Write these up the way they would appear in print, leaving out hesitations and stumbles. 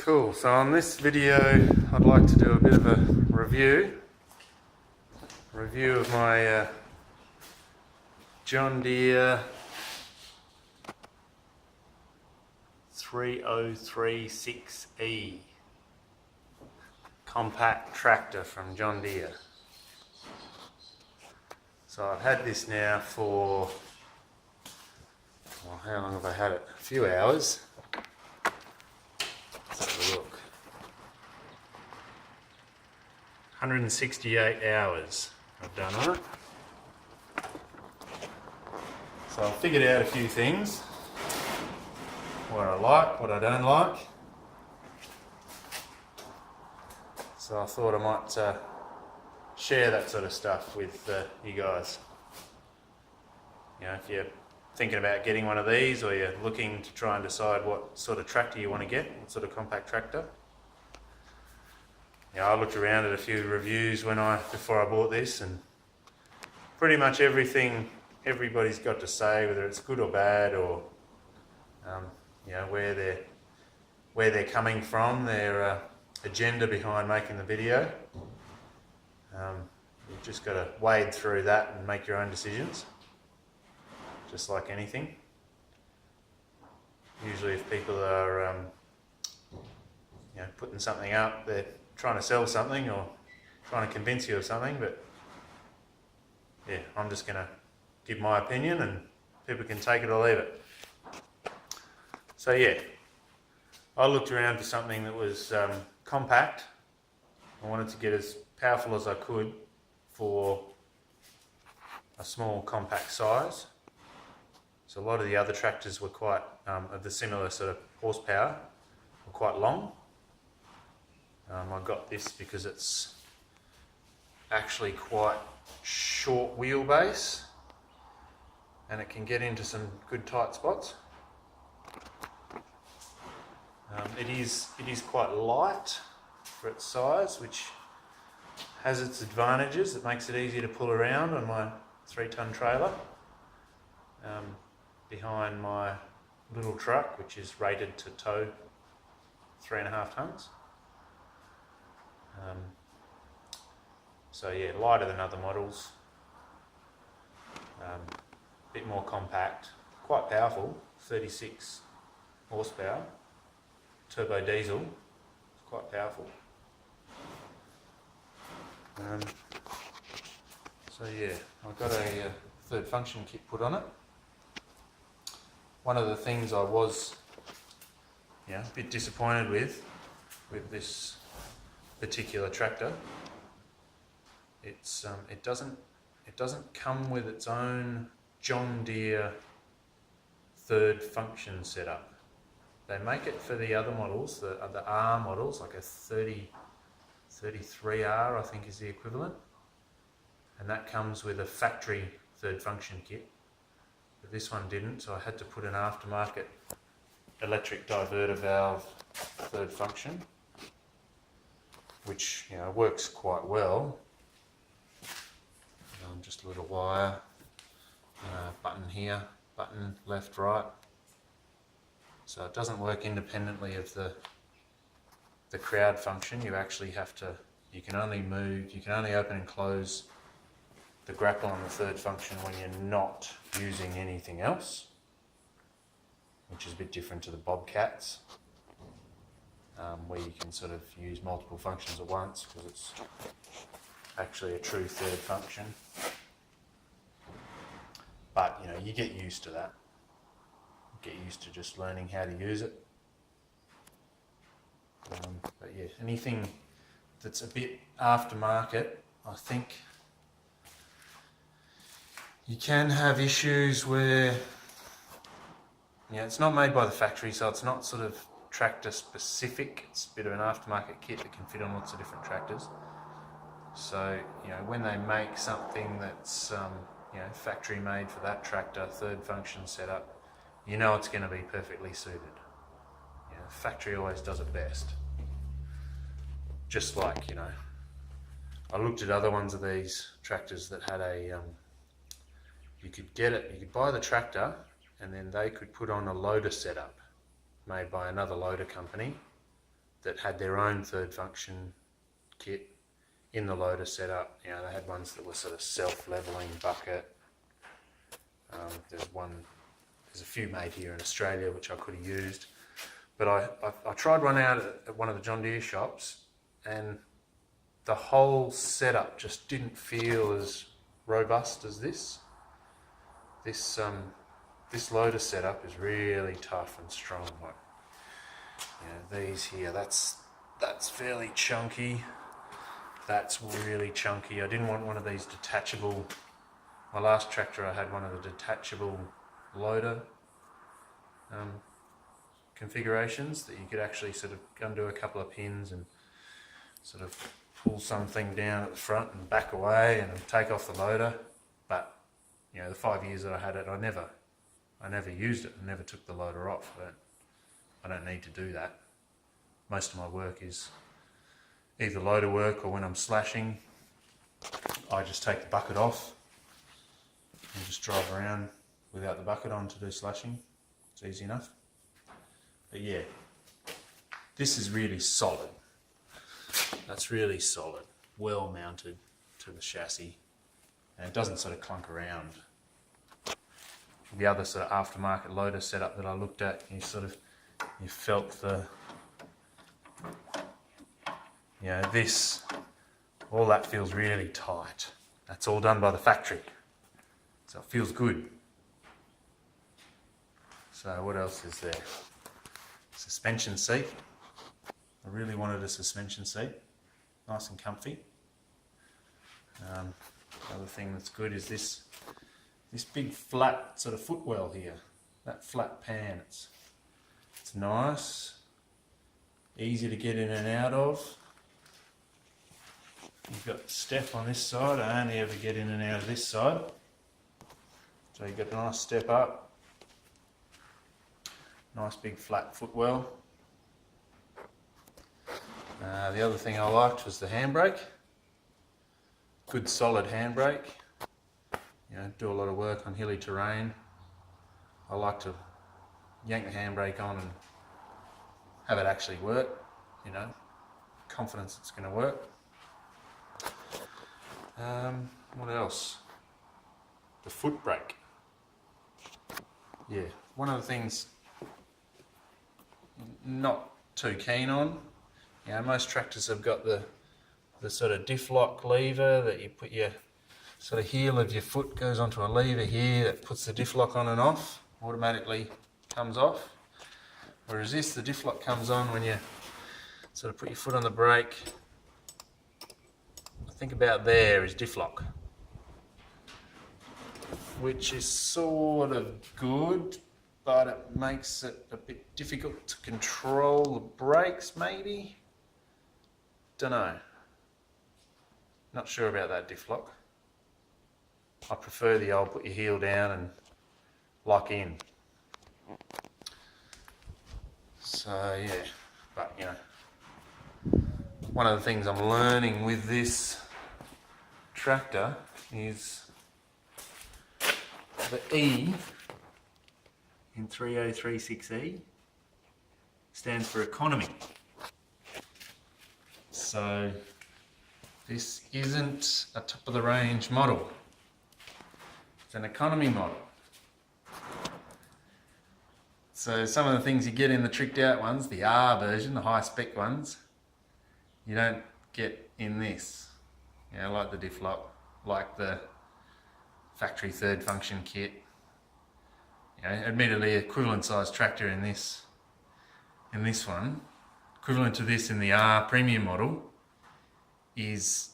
Cool, so on this video I'd like to do a bit of a review of my John Deere 3036E compact tractor from John Deere. So I've had this now for, well, how long have I had it? A few hours. Let's have a look. 168 hours I've done on it. So I've figured out a few things. What I like, what I don't like. So I thought I might share that sort of stuff with you guys. You know, if you're thinking about getting one of these, or you're looking to try and decide what sort of tractor you want to get, what sort of compact tractor. Yeah, I looked around at a few reviews before I bought this, and pretty much everything everybody's got to say, whether it's good or bad, or you know, where they're coming from, their agenda behind making the video. You've just got to wade through that and make your own decisions, just like anything. Usually if people are you know, putting something up, they're trying to sell something or trying to convince you of something, but yeah, I'm just going to give my opinion and people can take it or leave it. So yeah, I looked around for something that was compact. I wanted to get as powerful as I could for a small compact size. So a lot of the other tractors were quite, of the similar sort of horsepower, were quite long. I got this because it's actually quite short wheelbase and it can get into some good tight spots. It is quite light for its size, which has its advantages. It makes it easier to pull around on my 3-ton trailer behind my little truck, which is rated to tow 3.5 tons. So yeah, lighter than other models, a bit more compact, quite powerful, 36 horsepower, turbo diesel, it's quite powerful. So yeah, I've got a third function kit put on it. One of the things I was a bit disappointed with this particular tractor, it doesn't come with its own John Deere third function setup. They make it for the other models, the R models, like a 33R I think is the equivalent, and that comes with a factory third function kit, but this one didn't, so I had to put an aftermarket electric diverter valve third function, which works quite well. Just a little wire, button here, button left, right. So it doesn't work independently of the crowd function. You actually have to, you can only open and close the grapple on the third function when you're not using anything else, which is a bit different to the Bobcats, where you can sort of use multiple functions at once because it's actually a true third function. But you get used to that. Get used to just learning how to use it. But yeah, anything that's a bit aftermarket, I think you can have issues where it's not made by the factory, so it's not sort of tractor specific. It's a bit of an aftermarket kit that can fit on lots of different tractors. So when they make something that's factory made for that tractor, third function setup, it's going to be perfectly suited. Factory always does it best. Just like, I looked at other ones of these tractors that had a, you could buy the tractor and then they could put on a loader setup made by another loader company that had their own third function kit in the loader setup. You know, they had ones that were sort of self-leveling bucket. There's a few made here in Australia which I could have used, but I tried one out at one of the John Deere shops, and the whole setup just didn't feel as robust as this. This loader setup is really tough and strong. Like, you know, these here, that's fairly chunky. That's really chunky. I didn't want one of these detachable. My last tractor, I had one of the detachable loader configurations that you could actually sort of undo a couple of pins and sort of pull something down at the front and back away and take off the loader. But you know, the 5 years that I had it, I never used it. I never took the loader off. I don't need to do that. Most of my work is either loader work, or when I'm slashing, I just take the bucket off and just drive around without the bucket on to do slashing. It's easy enough. But yeah, this is really solid. That's really solid, well mounted to the chassis, and it doesn't sort of clunk around. The other sort of aftermarket loader setup that I looked at, you felt the, you know, all that feels really tight. That's all done by the factory, so it feels good. So what else is there? Suspension seat. I really wanted a suspension seat, nice and comfy. Other thing that's good is this big flat sort of footwell here, that flat pan. It's nice, easy to get in and out of. You've got the step on this side. I only ever get in and out of this side. So you've got a nice step up, nice big flat footwell. The other thing I liked was the handbrake. Good solid handbrake. You know, do a lot of work on hilly terrain. I like to yank the handbrake on and have it actually work, you know, confidence it's going to work. What else? The foot brake. Yeah, one of the things not too keen on. You know, most tractors have got the sort of diff lock lever that you put your sort of heel of your foot goes onto a lever here that puts the diff lock on and off, automatically comes off. Whereas this, the diff lock comes on when you sort of put your foot on the brake. I think about there is diff lock, which is sort of good, but it makes it a bit difficult to control the brakes maybe. Don't know. Not sure about that diff lock. I prefer the old put your heel down and lock in. So yeah, but you know, one of the things I'm learning with this tractor is the E in 3036E stands for economy. So this isn't a top of the range model. It's an economy model. So some of the things you get in the tricked out ones, the R version, the high spec ones, you don't get in this. You know, like the diff lock, like the factory third function kit. You know, admittedly equivalent size tractor in this one, equivalent to this in the R premium model, is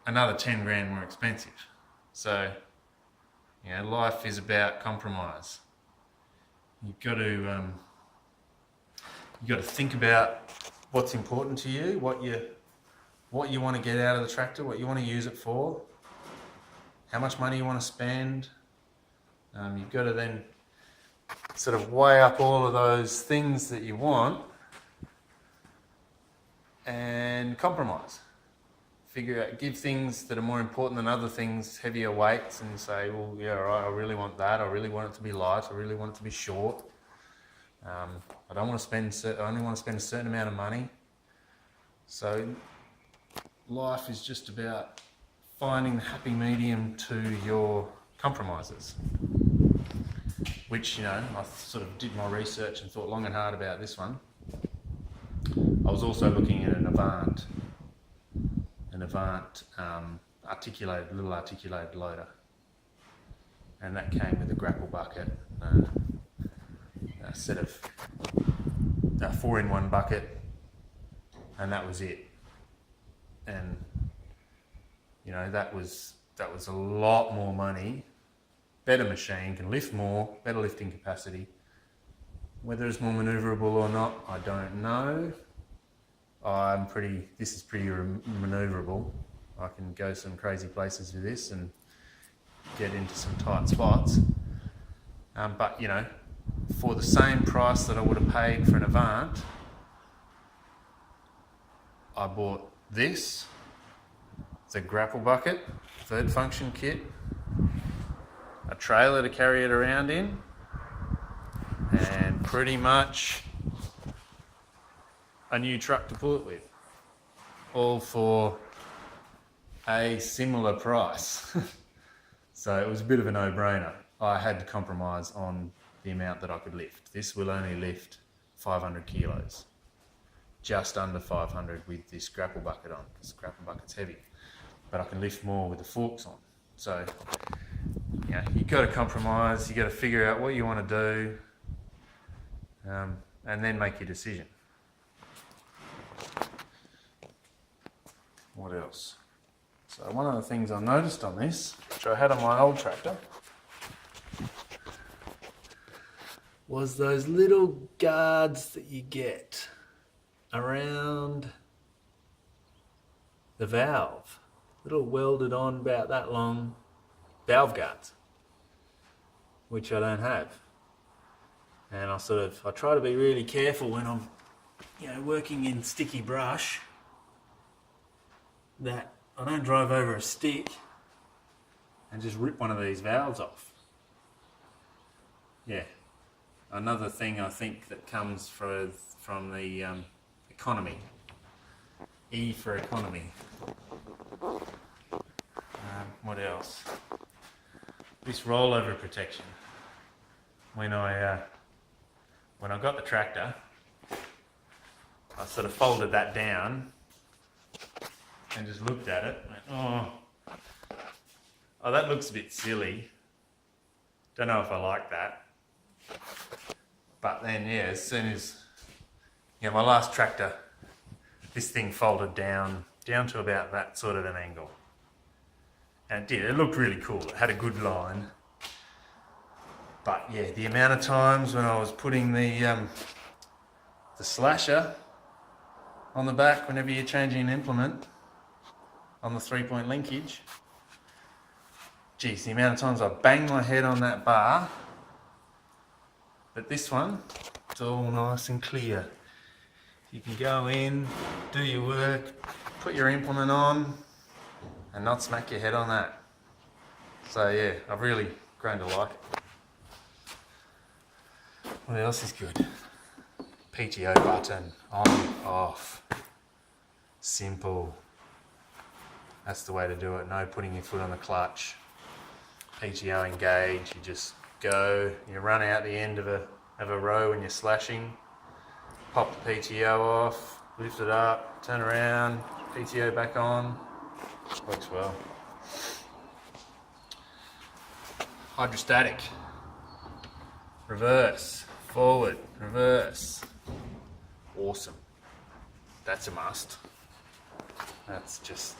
another 10 grand more expensive. So, you know, life is about compromise. You've got to think about what's important to you, what you want to get out of the tractor, what you want to use it for, how much money you want to spend. You've got to then sort of weigh up all of those things that you want and compromise. Figure out, give things that are more important than other things heavier weights, and say, well, yeah, all right, I really want that. I really want it to be light. I really want it to be short. I don't want to spend. I only want to spend a certain amount of money. So life is just about finding the happy medium to your compromises, which, you know, I sort of did my research and thought long and hard about this one. I was also looking at an Avant little articulated loader, and that came with a Grapple Bucket, a set of a 4-in-1 bucket, and that was it. And you know, that was a lot more money, better machine, can lift more, better lifting capacity. Whether it's more manoeuvrable or not, I don't know. This is pretty manoeuvrable. I can go some crazy places with this and get into some tight spots. But you know, for the same price that I would have paid for an Avant, I bought this, the Grapple Bucket, third function kit, a trailer to carry it around in, and pretty much a new truck to pull it with, all for a similar price. So it was a bit of a no-brainer. I had to compromise on the amount that I could lift. This will only lift 500 kilos, just under 500 with this Grapple Bucket on, because the Grapple Bucket's heavy, but I can lift more with the forks on. So, you know, you've got to compromise, you've got to figure out what you want to do, and then make your decision. What else? So one of the things I noticed on this, which I had on my old tractor, was those little guards that you get around the valve. Little welded on, about that long, valve guards, which I don't have. And I try to be really careful when I'm, you know, working in sticky brush, that I don't drive over a stick and just rip one of these valves off. Yeah, another thing I think that comes from the economy. E for economy. What else? This rollover protection. When I got the tractor, I sort of folded that down and just looked at it and went, oh, that looks a bit silly. Don't know if I like that. But then, yeah, as soon as, you know, my last tractor, this thing folded down to about that sort of an angle. And it did, it looked really cool. It had a good line. But yeah, the amount of times when I was putting the slasher on the back whenever you're changing an implement on the 3-point linkage, geez, the amount of times I banged my head on that bar. But this one, it's all nice and clear. You can go in, do your work, put your implement on, and not smack your head on that. So yeah, I've really grown to like it. What else is good? PTO button, on, off, simple. That's the way to do it. No putting your foot on the clutch. PTO engage, you just go, you run out the end of a row when you're slashing, pop the PTO off, lift it up, turn around, PTO back on. Works well. Hydrostatic. Reverse, forward, reverse. Awesome. That's a must. That's just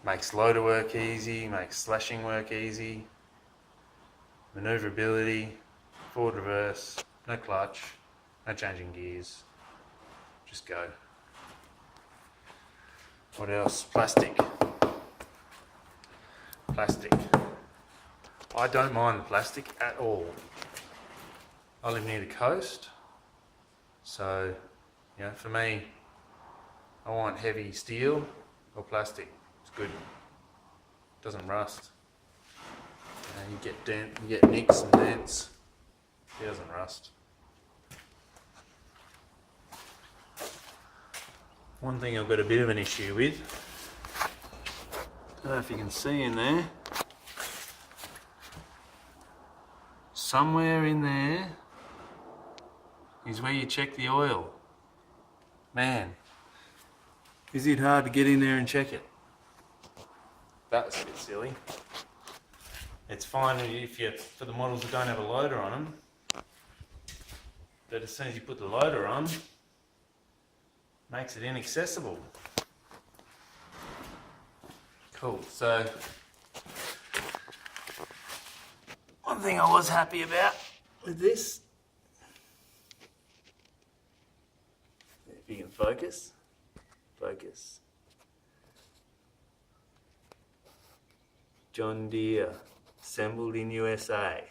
makes loader work easy, makes slashing work easy. Maneuverability, forward, reverse, no clutch, no changing gears. Just go. What else? Plastic. I don't mind the plastic at all. I live near the coast, so you know, for me, I want heavy steel or plastic. It's good. Doesn't rust. You get nicks and dents. It doesn't rust. One thing I've got a bit of an issue with, I don't know if you can see in there, somewhere in there is where you check the oil. Man, is it hard to get in there and check it? That's a bit silly. It's fine if you, for the models that don't have a loader on them, but as soon as you put the loader on, makes it inaccessible. Cool, so one thing I was happy about with this, if you can focus, John Deere, assembled in USA.